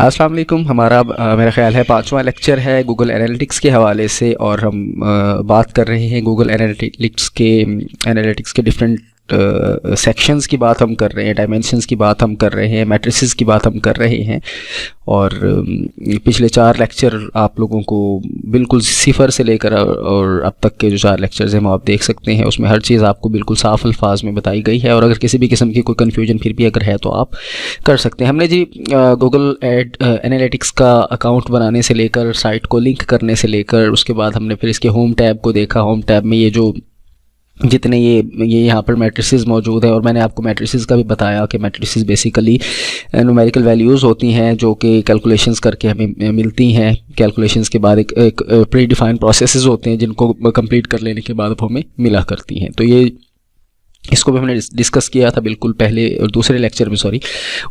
अस्सलाम वालेकुम। हमारा मेरा ख़्याल है 5वां लेक्चर है गूगल एनालिटिक्स के हवाले से, और हम बात कर रहे हैं गूगल एनालिटिक्स के डिफरेंट सेक्शंस की बात हम कर रहे हैं, डायमेंशंस की बात हम कर रहे हैं, मैट्रिसेस की बात हम कर रहे हैं। और पिछले 4 लेक्चर आप लोगों को बिल्कुल सिफर से लेकर और अब तक के जो 4 लेक्चर्स हैं वो आप देख सकते हैं। उसमें हर चीज़ आपको बिल्कुल साफ अल्फाज में बताई गई है, और अगर किसी भी किस्म की कोई कन्फ्यूजन फिर भी अगर है तो आप कर सकते हैं। हमने जी गूगल एनालिटिक्स का अकाउंट बनाने से लेकर साइट को लिंक करने से लेकर उसके बाद हमने फिर इसके होम टैब को देखा। होम टैब में ये जो जितने ये यहाँ पर मैट्रिसेस मौजूद है, और मैंने आपको मैट्रिसेस का भी बताया कि मैट्रिसेस बेसिकली न्यूमेरिकल वैल्यूज़ होती हैं जो कि कैलकुलेशंस करके हमें मिलती हैं। कैलकुलेशंस के बाद एक प्री डिफाइंड प्रोसेसेस होते हैं जिनको कंप्लीट कर लेने के बाद वो हमें मिला करती हैं। तो ये इसको भी हमने डिस्कस किया था बिल्कुल पहले और दूसरे लेक्चर में, सॉरी।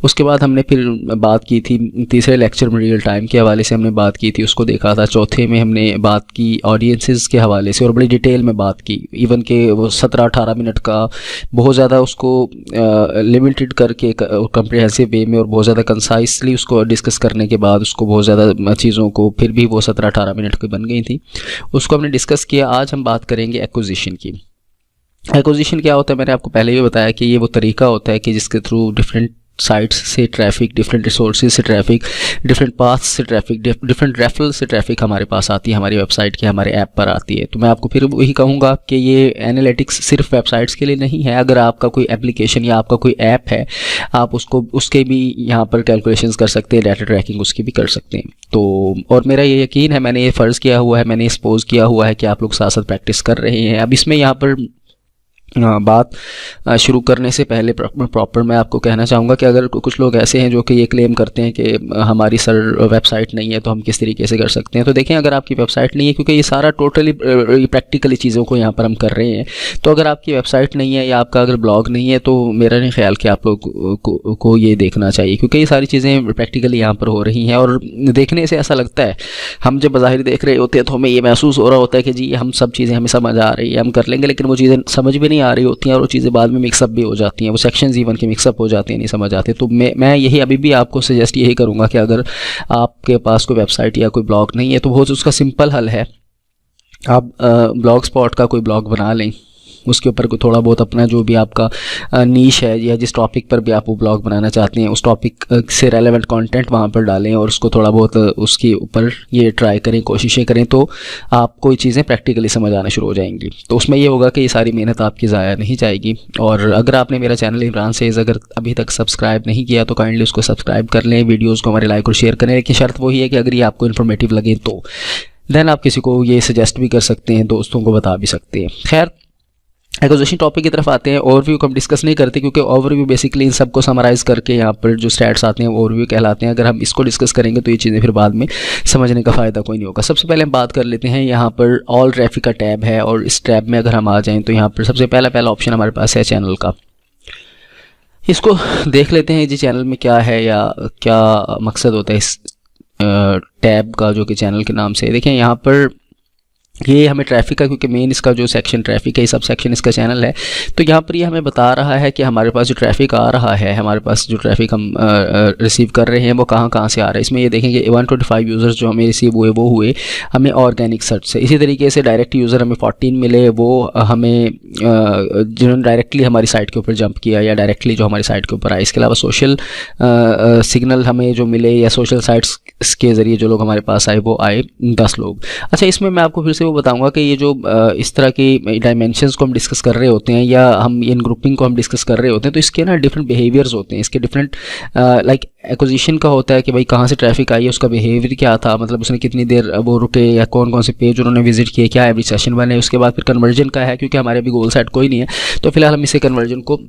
उसके बाद हमने फिर बात की थी तीसरे लेक्चर में रियल टाइम के हवाले से हमने बात की थी, उसको देखा था। चौथे में हमने बात की ऑडियंसेस के हवाले से और बड़ी डिटेल में बात की, इवन के वो 17-18 मिनट का बहुत ज़्यादा उसको लिमिटेड करके कम्प्रिहेंसिव वे में और बहुत ज़्यादा कंसाइसली उसको डिस्कस करने के बाद उसको बहुत ज़्यादा चीज़ों को फिर भी वो 17-18 मिनट की बन गई थी, उसको हमने डिस्कस किया। आज हम बात करेंगे एक्विजिशन की। एक्विजिशन क्या होता है, मैंने आपको पहले भी बताया कि ये वो तरीका होता है कि जिसके थ्रू डिफरेंट साइट्स से ट्रैफिक, डिफरेंट रिसोर्सेज से ट्रैफिक, डिफरेंट पाथ्स से ट्रैफिक, डिफरेंट रेफरल से ट्रैफिक हमारे पास आती है, हमारी वेबसाइट के, हमारे ऐप पर आती है। तो मैं आपको फिर वही कहूँगा कि ये एनालिटिक्स सिर्फ वेबसाइट्स के लिए नहीं है। अगर आपका कोई एप्लीकेशन या आपका कोई ऐप है, आप उसके भी यहाँ पर कैलकुलेशंस कर सकते हैं, डाटा ट्रैकिंग उसकी भी कर सकते हैं। तो और मेरा ये यकीन है, मैंने ये फ़र्ज़ किया हुआ है, मैंने सपोज किया हुआ है कि आप लोग साथ साथ प्रैक्टिस कर रहे हैं। अब इसमें यहाँ पर बात शुरू करने से पहले प्रॉपर मैं आपको कहना चाहूँगा कि अगर कुछ लोग ऐसे हैं जो कि ये क्लेम करते हैं कि हमारी सर वेबसाइट नहीं है तो हम किस तरीके से कर सकते हैं। तो देखें, अगर आपकी वेबसाइट नहीं है, क्योंकि ये सारा टोटली प्रैक्टिकली चीज़ों को यहाँ पर हम कर रहे हैं, तो अगर आपकी वेबसाइट नहीं है या आपका अगर ब्लॉग नहीं है तो मेरा नहीं ख्याल कि आप लोग को ये देखना चाहिए, क्योंकि ये सारी चीज़ें प्रैक्टिकली यहाँ पर हो रही हैं। और देखने से ऐसा लगता है, हम जब बाहर देख रहे होते हैं तो हमें ये महसूस हो रहा होता है कि जी हम सब चीज़ें हमें समझ आ रही है, हम कर लेंगे, लेकिन वो चीज़ें समझ भी नहीं आ रही होती हैं और वो चीज़ें बाद में मिक्सअप भी हो जाती हैं, वो सेक्शंस इवन के मिक्सअप हो जाते हैं, नहीं समझ आते। तो मैं यही अभी भी आपको सजेस्ट यही करूँगा कि अगर आपके पास कोई वेबसाइट या कोई ब्लॉग नहीं है तो बहुत उसका सिंपल हल है, आप ब्लॉग स्पॉट का कोई ब्लॉग बना लें, उसके ऊपर कोई थोड़ा बहुत अपना जो भी आपका नीश है या जिस टॉपिक पर भी आप वो ब्लॉग बनाना चाहते हैं उस टॉपिक से रेलेवेंट कंटेंट वहाँ पर डालें और उसको थोड़ा बहुत उसके ऊपर ये ट्राई करें, कोशिशें करें, तो आपको ये चीज़ें प्रैक्टिकली समझ आना शुरू हो जाएंगी। तो उसमें ये होगा कि ये सारी मेहनत आपकी ज़ाया नहीं जाएगी। और अगर आपने मेरा चैनल इमरान सेज़ अगर अभी तक सब्सक्राइब नहीं किया तो काइंडली उसको सब्सक्राइब कर लें, वीडियोज़ को हमारे लाइक और शेयर करें, लेकिन शर्त वही है कि अगर ये आपको इन्फॉर्मेटिव लगे तो देन आप किसी को ये सजेस्ट भी कर सकते हैं, दोस्तों को बता भी सकते हैं। खैर, एक्विजिशन टॉपिक की तरफ आते हैं। ओवरव्यू को हम डिस्कस नहीं करते क्योंकि ओवरव्यू बेसिकली इन सबको समराइज़ करके यहाँ पर जो स्टैट्स आते हैं ओवरव्यू कहलाते हैं। अगर हम इसको डिस्कस करेंगे तो ये चीज़ें फिर बाद में समझने का फ़ायदा कोई नहीं होगा। सबसे पहले हम बात कर लेते हैं, यहाँ पर ऑल ट्रैफिक का टैब है, और इस टैब में अगर हम आ जाएँ तो यहाँ पर सबसे पहला ऑप्शन हमारे पास है चैनल का। इसको देख लेते हैं जी चैनल में क्या है या क्या मकसद होता है इस टैब का जो कि चैनल के नाम से। देखें, यहाँ पर ये हमें ट्रैफिक का, क्योंकि मेन इसका जो सेक्शन ट्रैफिक है, सब सेक्शन इसका चैनल है, तो यहाँ पर ये हमें बता रहा है कि हमारे पास जो ट्रैफिक आ रहा है, हमारे पास जो ट्रैफिक हम रिसीव कर रहे हैं वो कहाँ से आ रहा है। इसमें ये देखेंगे 125 यूज़र्स जो हमें रिसीव हुए वो हुए हमें ऑर्गेनिक सर्च से। इसी तरीके से डायरेक्ट यूज़र हमें 14 मिले, वो हमें जिन्होंने डायरेक्टली हमारी साइट के ऊपर जंप किया या डायरेक्टली जो हमारी साइट के ऊपर आए। इसके अलावा सोशल सिग्नल हमें जो मिले या सोशल साइट्स के ज़रिए जो लोग हमारे पास आए वो आए 10 लोग। अच्छा, इसमें मैं आपको फिर से वो बताऊंगा कि ये जो इस तरह की डायमेंशंस को हम डिस्कस कर रहे होते हैं या हम इन ग्रुपिंग को हम डिस्कस कर रहे होते हैं, तो इसके ना डिफरेंट बिहेवियर्स होते हैं, इसके डिफरेंट लाइक एक्विजिशन का होता है कि भाई कहाँ से ट्रैफिक आई है, उसका बिहेवियर क्या था, मतलब उसने कितनी देर वो रुके या कौन कौन से पेज उन्होंने विजिट किए, क्या एवरेज सेशन बने। उसके बाद फिर कन्वर्जन का है, क्योंकि हमारे अभी गोल सेट कोई नहीं है तो फिलहाल हम इसे कन्वर्जन को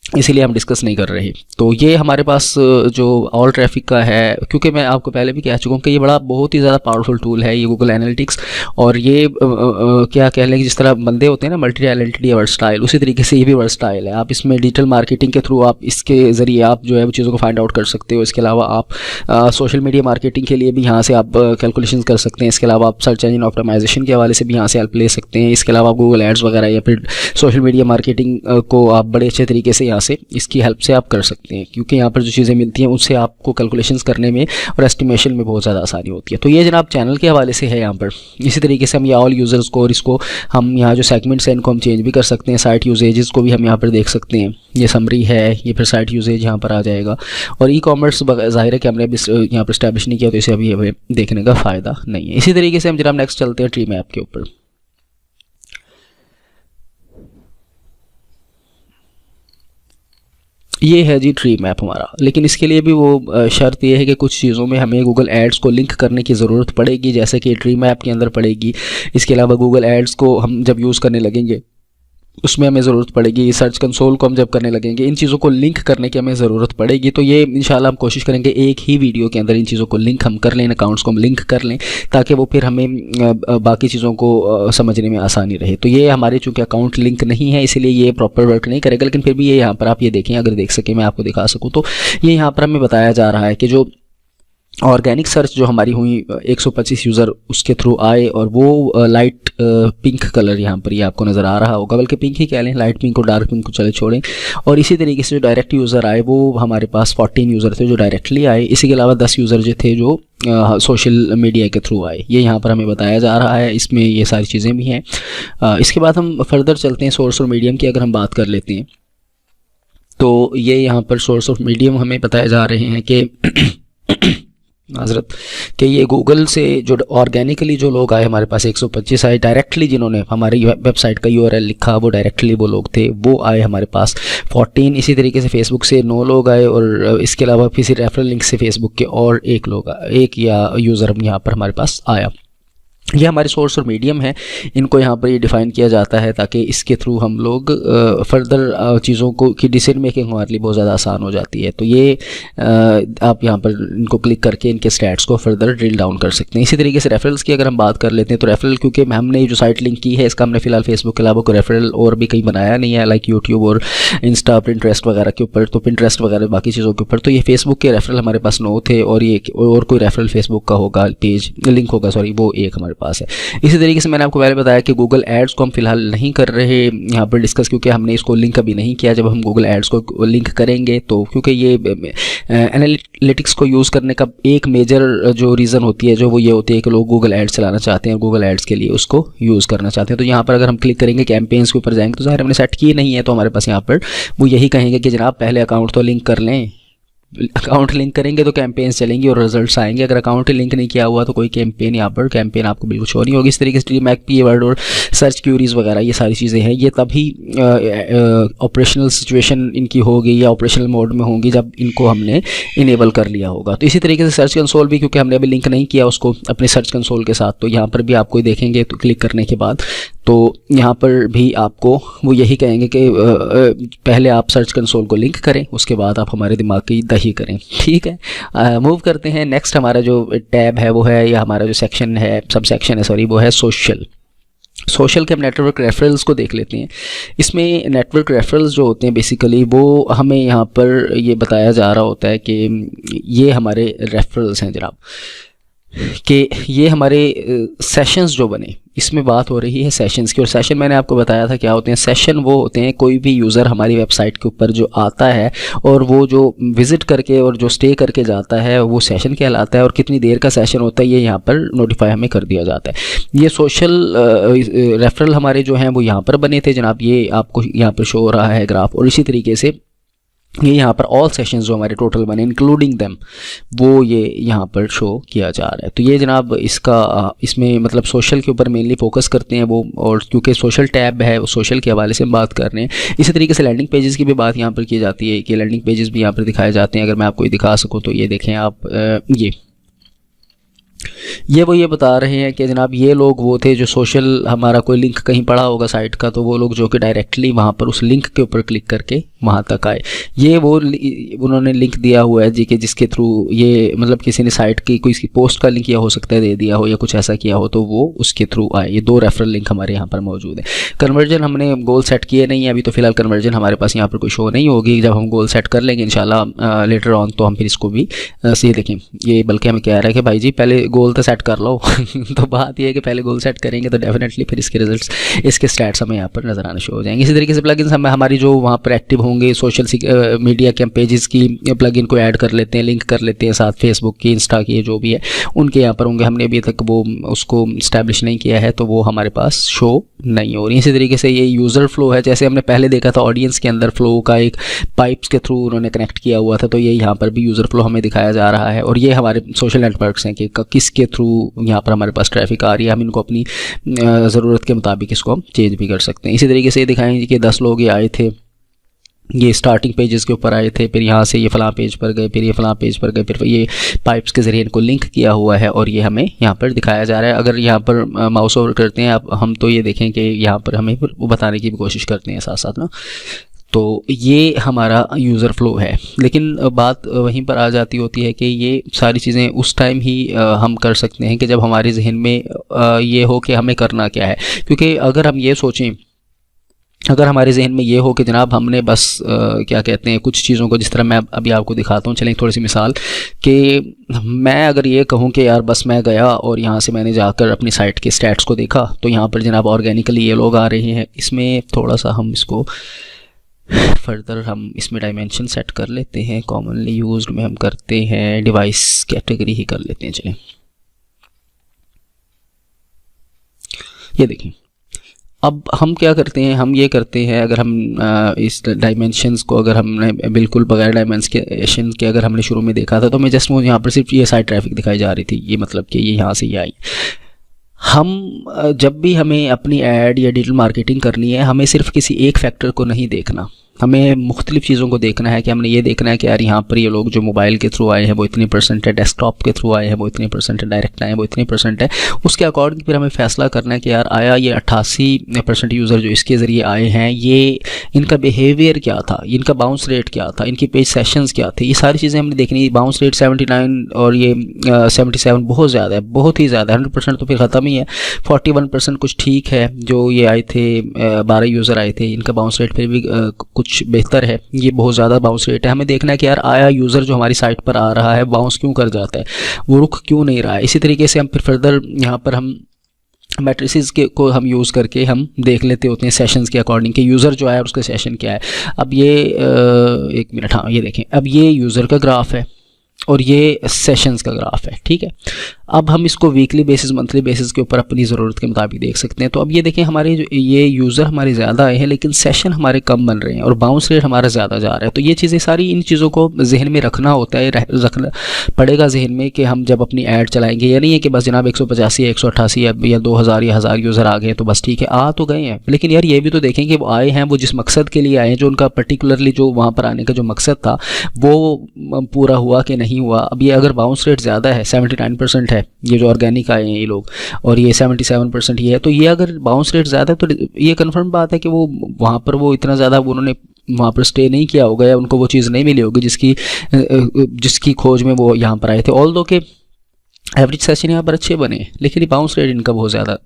इसीलिए हम डिस्कस नहीं कर रहे। तो ये हमारे पास जो ऑल ट्रैफिक का है, क्योंकि मैं आपको पहले भी कह चुका हूँ कि ये बहुत ही ज़्यादा पावरफुल टूल है ये गूगल एनालिटिक्स। और ये क्या कह लें, जिस तरह बंदे होते हैं ना मल्टी टैलेंटेड या वर्सटाइल, उसी तरीके से ये भी वर्सटाइल है। आप इसमें डिजिटल मार्केटिंग के थ्रू आप इसके ज़रिए आप जो है वो चीज़ों को फाइंड आउट कर सकते हो। इसके अलावा आप सोशल मीडिया मार्केटिंग के लिए भी यहाँ से आप कैलकुलेशन कर सकते हैं। इसके अलावा आप सर्च इंजन ऑप्टिमाइजेशन के हवाले से भी यहाँ से हेल्प ले सकते हैं। इसके अलावा आप गूगल एड्स वगैरह या फिर सोशल मीडिया मार्केटिंग को आप बड़े अच्छे तरीके से यहाँ से इसकी हेल्प से आप कर सकते हैं, क्योंकि यहाँ पर जो चीज़ें मिलती हैं उससे आपको कैलकुलेशंस करने में और एस्टिमेशन में बहुत ज़्यादा आसानी होती है। तो ये जनाब चैनल के हवाले से है यहाँ पर। इसी तरीके से हम ये ऑल यूज़र्स को और इसको हम यहाँ जो सेगमेंट्स हैं इनको हम चेंज भी कर सकते हैं। साइट यूजेजेस को भी हम यहाँ पर देख सकते हैं, ये समरी है, ये फिर साइट यूजेज यहाँ पर आ जाएगा। और ई कॉमर्स जाहिर है कि हमने अभी यहाँ पर स्टैब्लिश नहीं किया तो इसे अभी हमें देखने का फ़ायदा नहीं है। इसी तरीके से हम जनाब नेक्स्ट चलते हैं ट्री मैप के ऊपर। ये है जी ट्री मैप हमारा, लेकिन इसके लिए भी वो शर्त ये है कि कुछ चीज़ों में हमें गूगल एड्स को लिंक करने की ज़रूरत पड़ेगी, जैसे कि ट्री मैप के अंदर पड़ेगी। इसके अलावा गूगल एड्स को हम जब यूज़ करने लगेंगे उसमें हमें ज़रूरत पड़ेगी। सर्च कंसोल को हम जब करने लगेंगे इन चीज़ों को लिंक करने की हमें ज़रूरत पड़ेगी। तो ये इंशाल्लाह हम कोशिश करेंगे एक ही वीडियो के अंदर इन चीज़ों को लिंक हम कर लें, अकाउंट्स को हम लिंक कर लें, ताकि वो फिर हमें बाकी चीज़ों को समझने में आसानी रहे। तो ये हमारे चूँकि अकाउंट लिंक नहीं है इसलिए ये प्रॉपर वर्क नहीं करेगा, लेकिन फिर भी ये यहाँ पर आप ये देखें, अगर देख सकें मैं आपको दिखा सकूँ तो ये यहाँ पर हमें बताया जा रहा है कि जो ऑर्गेनिक सर्च जो हमारी हुई 125 यूज़र उसके थ्रू आए और वो लाइट पिंक कलर यहाँ पर ये आपको नज़र आ रहा होगा, बल्कि पिंक ही कह लें, लाइट पिंक और डार्क पिंक को चले छोड़ें। और इसी तरीके से जो डायरेक्ट यूज़र आए वो हमारे पास 14 यूज़र थे जो डायरेक्टली आए। इसी के अलावा 10 यूज़र जो थे जो सोशल मीडिया के थ्रू आए, ये यहाँ पर हमें बताया जा रहा है। इसमें ये सारी चीज़ें भी हैं। इसके बाद हम फर्दर चलते हैं सोर्स और मीडियम की अगर हम बात कर लेते हैं तो ये यहाँ पर सोर्स ऑफ मीडियम हमें बताए जा रहे हैं कि हजरत कि ये गूगल से जो ऑर्गेनिकली जो लोग आए हमारे पास 125 आए, डायरेक्टली जिन्होंने हमारी वेबसाइट का यूआरएल लिखा वो डायरेक्टली वो लोग थे, वो आए हमारे पास 14। इसी तरीके से फेसबुक से 9 लोग आए और इसके अलावा किसी रेफरल लिंक से फेसबुक के और एक या यूज़र यहाँ पर हमारे पास आया। ये हमारे सोर्स और मीडियम है, इनको यहाँ पर ये डिफ़ाइन किया जाता है ताकि इसके थ्रू हम लोग फर्दर चीज़ों को की डिसीजन मेकिंग हमारे लिए बहुत ज़्यादा आसान हो जाती है। तो ये आप यहाँ पर इनको क्लिक करके इनके स्टैट्स को फर्दर ड्रिल डाउन कर सकते हैं। इसी तरीके से रेफरल्स की अगर हम बात कर लेते हैं तो रेफरल, क्योंकि हमने जो साइट लिंक की है इसका हमने फ़िलहाल फेसबुक के अलावा कोई रेफरल और भी कहीं बनाया नहीं है, लाइक यूट्यूब और इंस्टा, पिंटरेस्ट वगैरह के ऊपर, तो पिंटरेस्ट वगैरह बाकी चीज़ों के ऊपर। तो ये फेसबुक के रेफरल हमारे पास 9 थे और ये और कोई रेफरल फेसबुक का होगा, पेज लिंक होगा, सॉरी, वो एक हमारे पास है। इसी तरीके से मैंने आपको पहले बताया कि गूगल एड्स को हम फिलहाल नहीं कर रहे यहाँ पर डिस्कस, क्योंकि हमने इसको लिंक अभी नहीं किया। जब हम गूगल एड्स को लिंक करेंगे तो क्योंकि ये एनालिटिक्स को यूज़ करने का एक मेजर जो रीज़न होती है जो वो ये होती है कि लोग गूगल एड्स चलाना चाहते हैं, गूगल एड्स के लिए उसको यूज़ करना चाहते हैं। तो यहाँ पर अगर हम क्लिक करेंगे कैंपेन्स के ऊपर जाएंगे तो ज़ाहिर हमने सेट की नहीं है, तो हमारे पास यहाँ पर वो यही कहेंगे कि जनाब पहले अकाउंट तो लिंक कर लें। अकाउंट लिंक करेंगे तो कैंपेन्स चलेंगी और रिजल्ट्स आएंगे। अगर अकाउंट लिंक नहीं किया हुआ तो कोई कैंपेन यहाँ पर कैंपेन आपको बिल्कुल शो नहीं होगी। इस तरीके से ट्री मैप कीवर्ड और सर्च क्यूरीज वगैरह ये सारी चीज़ें हैं, ये तभी ऑपरेशनल सिचुएशन इनकी होगी या ऑपरेशनल मोड में होंगी जब इनको हमने इनेबल कर लिया होगा। तो इसी तरीके से सर्च कंसोल भी, क्योंकि हमने अभी लिंक नहीं किया उसको अपने सर्च कंसोल के साथ, तो यहाँ पर भी आपको देखेंगे तो क्लिक करने के बाद तो यहाँ पर भी आपको वो यही कहेंगे कि पहले आप सर्च कंसोल को लिंक करें, उसके बाद आप हमारे दिमाग की दही करें। ठीक है, मूव करते हैं। नेक्स्ट हमारा जो टैब है वो है, या हमारा जो सेक्शन है, सब सेक्शन है सॉरी, वो है सोशल। सोशल के हम नेटवर्क रेफरल्स को देख लेते हैं। इसमें नेटवर्क रेफरल्स जो होते हैं बेसिकली वो हमें यहाँ पर ये बताया जा रहा होता है कि ये हमारे रेफरल्स हैं जनाब, कि ये हमारे सेशंस जो बने, इसमें बात हो रही है सेशंस की। और सेशन मैंने आपको बताया था क्या होते हैं। सेशन वो होते हैं कोई भी यूज़र हमारी वेबसाइट के ऊपर जो आता है और वो जो विज़िट करके और जो स्टे करके जाता है वो सेशन कहलाता है, और कितनी देर का सेशन होता है ये यहाँ पर नोटिफाई हमें कर दिया जाता है। ये सोशल रेफरल हमारे जो हैं वो यहाँ पर बने थे जनाब, ये आपको यहाँ पर शो हो रहा है ग्राफ। और इसी तरीके से ये यहाँ पर ऑल सेशंस जो हमारे टोटल बने इंक्लूडिंग देम वो ये यहाँ पर शो किया जा रहा है। तो ये जनाब इसका इसमें मतलब सोशल के ऊपर मेनली फोकस करते हैं वो, और क्योंकि सोशल टैब है वो सोशल के हवाले से हम बात कर रहे हैं। इसी तरीके से लैंडिंग पेजेस की भी बात यहाँ पर की जाती है कि लैंडिंग पेजेस भी यहाँ पर दिखाए जाते हैं। अगर मैं आपको दिखा सकूँ तो ये देखें आप, ये वो ये बता रहे हैं कि जनाब ये लोग वो थे जो सोशल, हमारा कोई लिंक कहीं पड़ा होगा साइट का, तो वो लोग जो कि डायरेक्टली वहाँ पर उस लिंक के ऊपर क्लिक करके वहाँ तक आए। ये वो उन्होंने लिंक दिया हुआ है जी कि जिसके थ्रू ये मतलब किसी ने साइट की कोई इसकी पोस्ट का लिंक या हो सकता है दे दिया हो या कुछ ऐसा किया हो, तो वो उसके थ्रू आए। ये 2 रेफरल लिंक हमारे यहाँ पर मौजूद है। कन्वर्जन हमने गोल सेट किए नहीं है अभी, तो फिलहाल कन्वर्जन हमारे पास यहाँ पर कोई शो नहीं होगी। जब हम गोल सेट कर लेंगे इंशाल्लाह लेटर ऑन तो हम फिर इसको भी सही देखें। ये बल्कि हमें कह रहा है कि भाई जी पहले गोल तो सेट कर लो तो बात ये है कि पहले गोल सेट करेंगे तो डेफिनेटली फिर इसके रिजल्ट्स, इसके स्टैट्स हमें यहाँ पर नज़र आना शुरू हो जाएंगे। इसी तरीके से प्लगइन्स हमें हमारी जो वहाँ पर एक्टिव होंगे सोशल मीडिया के पेजेस की प्लगइन को ऐड कर लेते हैं, लिंक कर लेते हैं साथ फेसबुक की, इंस्टा की, जो भी है उनके यहाँ पर होंगे। हमने अभी तक वो उसको इस्टेब्लिश नहीं किया है तो वो हमारे पास शो नहीं हो रही। इसी तरीके से ये यूज़र फ्लो है, जैसे हमने पहले देखा था ऑडियंस के अंदर फ्लो का एक पाइप्स के थ्रू उन्होंने कनेक्ट किया हुआ था, तो ये यहाँ पर भी यूज़र फ्लो हमें दिखाया जा रहा है। और ये हमारे सोशल नेटवर्क्स हैं कि किसके थ्रू यहाँ पर हमारे पास ट्रैफिक आ रही है, हम इनको अपनी ज़रूरत के मुताबिक इसको हम चेंज भी कर सकते हैं। इसी तरीके से ये दिखाएंगे कि 10 लोग ये आए थे, ये स्टार्टिंग पेजेस के ऊपर आए थे, फिर यहाँ से ये फ़लाँ पेज पर गए, फिर ये फ़लाँ पेज पर गए, फिर ये पाइप्स के ज़रिए इनको लिंक किया हुआ है और ये हमें यहाँ पर दिखाया जा रहा है। अगर यहाँ पर माउस ओवर करते हैं आप, हम तो ये देखें कि यहाँ पर हमें वो बताने की भी कोशिश करते हैं साथ साथ ना, तो ये हमारा यूज़र फ्लो है। लेकिन बात वहीं पर आ जाती होती है कि ये सारी चीज़ें उस टाइम ही हम कर सकते हैं कि जब हमारे जहन में ये हो कि हमें करना क्या है। क्योंकि अगर हम ये सोचें, अगर हमारे जहन में ये हो कि जनाब हमने बस क्या कहते हैं कुछ चीज़ों को, जिस तरह मैं अभी आपको दिखाता हूँ, चलें थोड़ी सी मिसाल कि मैं अगर ये कहूँ कि यार बस मैं गया और यहाँ से मैंने जाकर अपनी साइट के स्टैट्स को देखा तो यहाँ पर जनाब ऑर्गेनिकली ये लोग आ रहे हैं। इसमें थोड़ा सा हम इसको फर्दर हम इसमें डायमेंशन सेट कर लेते हैं। कॉमनली यूज्ड में हम करते हैं डिवाइस कैटेगरी ही कर लेते हैं। चलें ये देखें, अब हम क्या करते हैं, हम ये करते हैं, अगर हम इस डायमेंशंस को अगर हमने बिल्कुल बगैर डायमेंशन के अगर हमने शुरू में देखा था तो मैं जस्ट यहाँ पर सिर्फ ये साइड ट्रैफिक दिखाई जा रही थी, ये मतलब कि ये यहाँ से ये आई। हम जब भी हमें अपनी ऐड या डिजिटल मार्केटिंग करनी है, हमें सिर्फ किसी एक फैक्टर को नहीं देखना, हमें मुख्तलिफ चीज़ों को देखना है। कि हमने ये देखना है कि यार यहाँ पर ये लोग जो मोबाइल के थ्रू आए हैं वो इतनी परसेंट है, डेस्कटॉप के थ्रू आए हैं वो इतनी परसेंट है, डायरेक्ट आए हैं वो इतनी परसेंट है। उसके अकॉर्डिंग फिर हमें फैसला करना है कि यार आया ये 88% यूज़र जो इसके ज़रिए आए हैं, ये इनका बिहेवियर क्या था, इनका बाउंस रेट क्या था, इनकी पेज सेशंस क्या थे, ये सारी चीज़ें हमने देखनी। बाउंस रेट 79 और ये 77 बहुत ज़्यादा है, बहुत ही ज़्यादा। 100% तो फिर ख़त्म ही है। 41% कुछ ठीक है, जो ये आए थे 12 यूज़र आए थे, इनका बाउंस रेट फिर भी कुछ बेहतर है। ये बहुत ज़्यादा बाउंस रेट है। हमें देखना है कि यार आया यूज़र जो हमारी साइट पर आ रहा है बाउंस क्यों कर जाता है, वो रुक क्यों नहीं रहा है। इसी तरीके से हम फिर फर्दर यहाँ पर हम मैट्रिसेस के को हम यूज़ करके हम देख लेते होते हैं सेशंस के अकॉर्डिंग कि यूज़र जो है उसका सेशन क्या है। अब ये एक मिनट, हाँ ये देखें, अब ये यूज़र का ग्राफ है और ये सेशंस का ग्राफ है, ठीक है। अब हम इसको वीकली बेसिस, मंथली बेसिस के ऊपर अपनी ज़रूरत के मुताबिक देख सकते हैं। तो अब ये देखें, हमारे ये यूज़र हमारे ज़्यादा आए हैं लेकिन सेशन हमारे कम बन रहे हैं और बाउंस रेट हमारा ज़्यादा जा रहा है। तो ये चीज़ें सारी, इन चीज़ों को जहन में रखना होता है, रखना पड़ेगा जहन में कि हम जब अपनी ऐड चलाएंगे, या नहीं है कि बस जनाब 185 या 188 या 2000 या 1000 यूज़र आ गए तो बस ठीक है, आ तो गए हैं। लेकिन यार ये भी तो देखें कि वो आए हैं, वो जिस मकसद के लिए आए हैं, जो उनका पर्टिकुलरली जो वहाँ पर आने का जो मकसद था वो पूरा हुआ कि नहीं हुआ। अब ये अगर बाउंस रेट ज़्यादा है, 79% है ये जो ऑर्गेनिक आए हैं ये लोग, और ये 77% ये है, तो ये अगर बाउंस रेट ज़्यादा है तो ये कन्फर्म बात है कि वो वहाँ पर वो इतना ज़्यादा उन्होंने वहाँ पर स्टे नहीं किया होगा या उनको वो चीज़ नहीं मिली होगी जिसकी खोज में वो यहाँ पर आए थे। ऑल्दो के एवरेज सेशन यहाँ पर अच्छे बने, लेकिन बाउंस रेट इनका बहुत ज़्यादा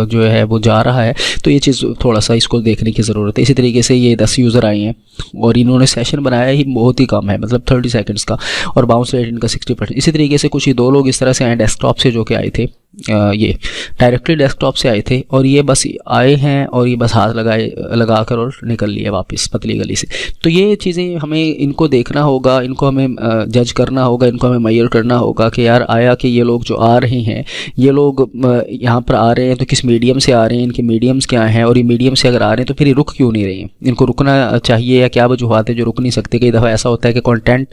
जो है वो जा रहा है। तो ये चीज़ थोड़ा सा इसको देखने की ज़रूरत है। इसी तरीके से ये 10 यूज़र आए हैं और इन्होंने सेशन बनाया ही बहुत ही कम है, मतलब 30 सेकंड्स का, और बाउंस रेट इनका 60%। इसी तरीके से कुछ ही 2 लोग इस तरह से आए डेस्कटॉप से, जो कि आए थे ये डायरेक्टली डेस्कटॉप से आए थे और ये बस आए हैं और ये बस हाथ लगा कर और निकल लिए वापस पतली गली से। तो ये चीज़ें हमें इनको देखना होगा, इनको हमें जज करना होगा, इनको हमें मेजर करना होगा कि यार आया कि ये लोग जो आ रहे हैं, ये लोग यहाँ पर आ रहे हैं तो किस मीडियम से आ रहे हैं, इनके मीडियम्स क्या हैं, और ये मीडियम से अगर आ रहे हैं तो फिर ये रुक क्यों नहीं रहे हैं, इनको रुकना चाहिए या क्या वजूहत है जो रुक नहीं सकते। कई दफ़ा ऐसा होता है कि कंटेंट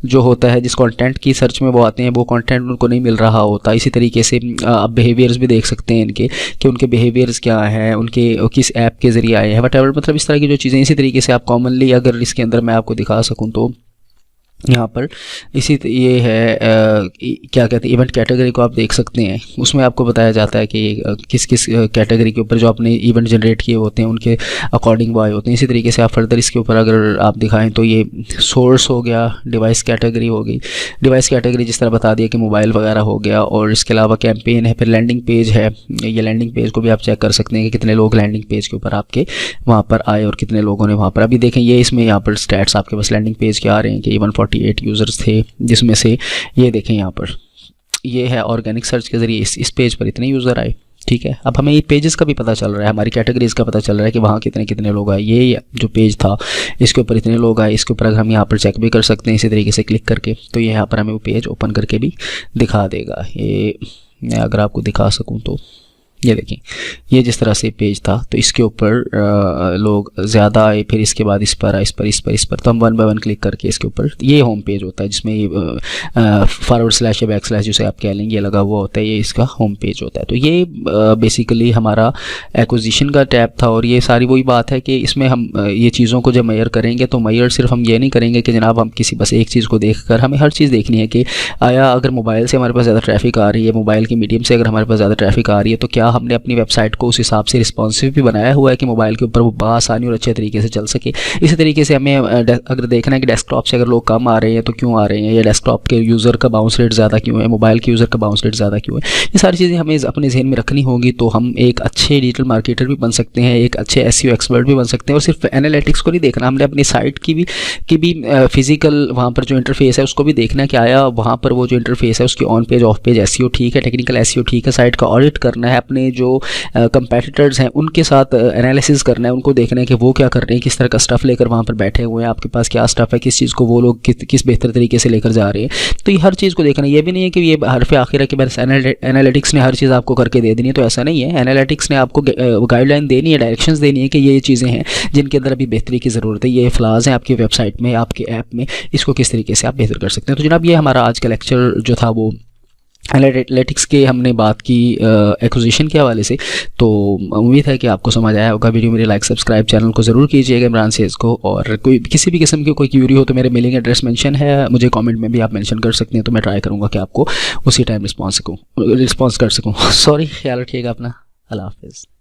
जो होता है, जिस कंटेंट की सर्च में वो आते हैं, वो कंटेंट उनको नहीं मिल रहा होता। इसी तरीके से आप बिहेवियर्स भी देख सकते हैं इनके कि उनके बिहेवियर्स क्या हैं, उनके किस ऐप के ज़रिए आए हैं, वटेवर, मतलब इस तरह की जो चीज़ें। इसी तरीके से आप कॉमनली अगर इसके अंदर मैं आपको दिखा सकूं तो यहाँ पर ये है क्या कहते हैं, इवेंट कैटेगरी को आप देख सकते हैं। उसमें आपको बताया जाता है कि किस किस कैटेगरी के ऊपर जो आपने इवेंट जनरेट किए होते हैं उनके अकॉर्डिंग वो आए होते हैं। इसी तरीके से आप फर्दर इसके ऊपर अगर आप दिखाएं तो ये सोर्स हो गया, डिवाइस कैटेगरी हो गई, डिवाइस कैटेगरी जिस तरह बता दिया कि मोबाइल वगैरह हो गया, और इसके अलावा कैंपेन है, फिर लैंडिंग पेज है। ये लैंडिंग पेज को भी आप चेक कर सकते हैं कि कितने लोग लैंडिंग पेज के ऊपर आपके वहाँ पर आए और कितने लोगों ने वहाँ पर, अभी देखें ये इसमें यहाँ पर स्टैट्स आपके पास लैंडिंग पेज के आ रहे हैं कि 148 यूज़र्स थे, जिसमें से ये देखें यहाँ पर ये है ऑर्गेनिक सर्च के ज़रिए इस पेज पर इतने यूज़र आए, ठीक है। अब हमें ये पेजेस का भी पता चल रहा है, हमारी कैटेगरीज का पता चल रहा है कि वहाँ कितने कितने लोग आए। ये जो पेज था इसके ऊपर इतने लोग आए, इसके ऊपर अगर हम यहाँ पर चेक भी कर सकते हैं इसी तरीके से क्लिक करके, तो ये यहाँ पर हमें वो पेज ओपन करके भी दिखा देगा। ये मैं अगर आपको दिखा सकूँ तो ये देखें, ये जिस तरह से पेज था तो इसके ऊपर लोग ज़्यादा आए, फिर इसके बाद इस पर इस पर तो हम 1 बाय 1 क्लिक करके इसके ऊपर, ये होम पेज होता है जिसमें फॉरवर्ड स्लैश या बैक स्लैश जिसे आप कह लेंगे ये लगा हुआ होता है, ये इसका होम पेज होता है। तो ये बेसिकली हमारा एक्विजिशन का टैब था। और ये सारी वही बात है कि इसमें हम ये चीज़ों को जब मेजर करेंगे तो मेजर सिर्फ हम ये नहीं करेंगे कि जनाब हम किसी बस एक चीज़ को देख कर, हमें हर चीज़ देखनी है कि आया अगर मोबाइल से हमारे पास ज़्यादा ट्रैफिक आ रही है, मोबाइल के मीडियम से अगर हमारे पास ज़्यादा ट्रैफिक आ रही है, तो क्या हमने अपनी वेबसाइट को उस हिसाब से रिस्पॉन्सिव भी बनाया हुआ है कि मोबाइल के ऊपर वो बआसानी और अच्छे तरीके से चल सके। इसी तरीके से हमें अगर देखना है कि डेस्कटॉप से अगर लोग कम आ रहे हैं तो क्यों आ रहे हैं, या डेस्कटॉप के यूज़र का बाउंस रेट ज़्यादा क्यों है, मोबाइल के यूज़र का बाउंस रेट ज़्यादा क्यों है, ये सारी चीज़ें हमें अपने जहन में रखनी होगी। तो हम एक अच्छे डिजिटल मार्केटर भी बन सकते हैं, एक अच्छे एसईओ एक्सपर्ट भी बन सकते हैं। और सिर्फ एनालिटिक्स को नहीं देखना, हमने अपनी साइट की भी फिजिकल वहाँ पर जो इंटरफेस है उसको भी देखना है कि आया वहाँ पर वो जो इंटरफेस है उसकी on page of page SEO ठीक है, टेक्निकल एसईओ ठीक है। साइट का ऑडिट करना है, अपने जो कंपेटिटर्स हैं उनके साथ एनालिसिस करना है, उनको देखना है कि वो क्या कर रहे हैं, किस तरह का स्टफ़ लेकर वहाँ पर बैठे हुए हैं, आपके पास क्या स्टफ़ है, किस चीज़ को वो लोग किस बेहतर तरीके से लेकर जा रहे हैं। तो ये हर चीज़ को देखना है। ये भी नहीं है कि ये हरफ आखिर है कि बस एनालिटिक्स ने हर चीज़ आपको करके दे देनी है, तो ऐसा नहीं है। एनालिटिक्स ने आपको गाइडलाइन देनी है, डायरेक्शंस देनी है कि ये चीज़ें हैं जिनके अंदर अभी बेहतरी की ज़रूरत है, ये फ्लाज हैं आपकी वेबसाइट में, आपके ऐप में, इसको किस तरीके से आप बेहतर कर सकते हैं। तो जनाब ये हमारा आज का लेक्चर जो था वो एनालिटिक्स के हमने बात की एक्विजिशन के हवाले से। तो उम्मीद है कि आपको समझ आया होगा। वीडियो मेरे लाइक सब्सक्राइब चैनल को ज़रूर कीजिएगा इमरान सेज को। और कोई किसी भी किस्म की कोई क्यूरी हो तो मेरे मेलिंग एड्रेस मेंशन है, मुझे कमेंट में भी आप मेंशन कर सकते हैं, तो मैं ट्राई करूँगा कि आपको उसी टाइम रिस्पॉन्स कर सकूँ। सॉरी, ख्याल रखिएगा अपना। अल्लाह हाफ़िज़।